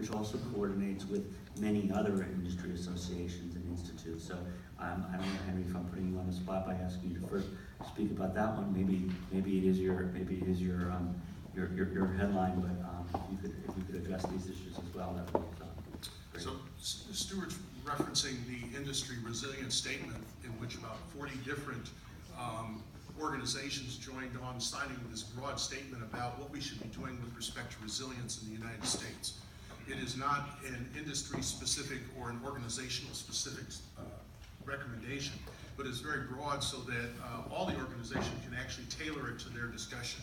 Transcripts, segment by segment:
which also coordinates with many other industry associations and institutes. So I don't know, Henry, if I'm putting you on the spot by asking you to first speak about that one. Maybe it is your headline, but if you could address these issues as well, that would be great. So Stuart's referencing the industry resilience statement, in which about 40 different organizations joined on signing this broad statement about what we should be doing with respect to resilience in the United States. It is not an industry-specific or an organizational-specific recommendation, but it's very broad so that all the organizations can actually tailor it to their discussion.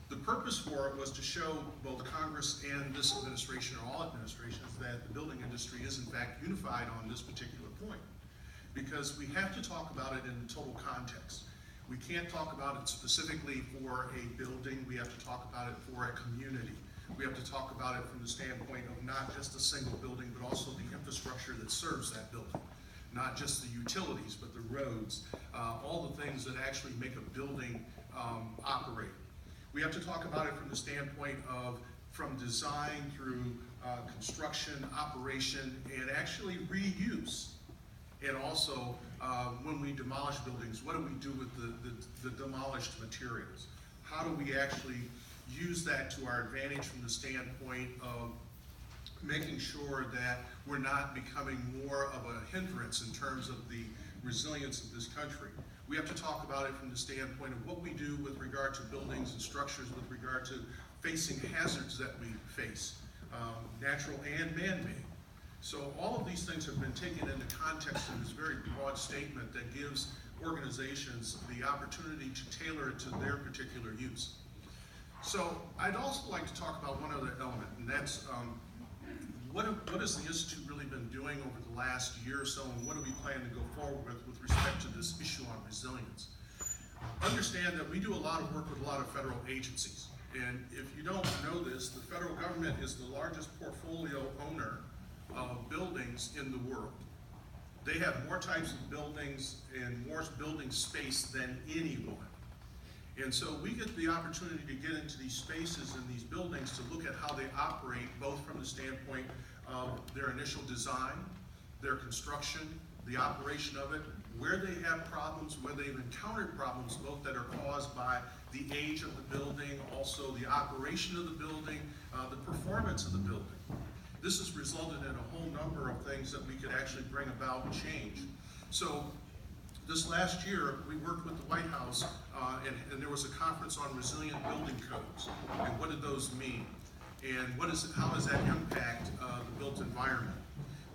The purpose for it was to show both Congress and this administration, or all administrations, that the building industry is in fact unified on this particular point. Because we have to talk about it in the total context. We can't talk about it specifically for a building, we have to talk about it for a community. We have to talk about it from the standpoint of not just a single building, but also the infrastructure that serves that building. Not just the utilities, but the roads, all the things that actually make a building operate. We have to talk about it from the standpoint of from design through construction, operation, and actually reuse. And also, when we demolish buildings, what do we do with the demolished materials? How do we actually use that to our advantage from the standpoint of making sure that we're not becoming more of a hindrance in terms of the resilience of this country? We have to talk about it from the standpoint of what we do with regard to buildings and structures, with regard to facing hazards that we face, natural and man-made. So all of these things have been taken into context in this very broad statement that gives organizations the opportunity to tailor it to their particular use. So I'd also like to talk about one other element, and that's what has the Institute really been doing over the last year or so, and what do we plan to go forward with respect to this issue on resilience? Understand that we do a lot of work with a lot of federal agencies, and if you don't know this, the federal government is the largest portfolio owner of buildings in the world. They have more types of buildings and more building space than anyone. And so we get the opportunity to get into these spaces and these buildings to look at how they operate, both from the standpoint of their initial design, their construction, the operation of it, where they have problems, where they've encountered problems, both that are caused by the age of the building, also the operation of the building, the performance of the building. This has resulted in a whole number of things that we could actually bring about change. So this last year, we worked with the White House, and there was a conference on resilient building codes, and what did those mean? And how does that impact the built environment?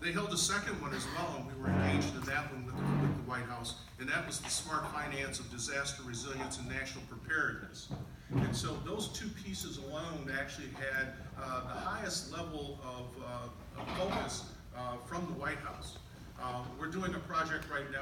They held a second one as well, and we were engaged in that one with the White House, and that was the smart finance of disaster resilience and national preparedness. And so those two pieces alone actually had the highest level of focus from the White House. We're doing a project right now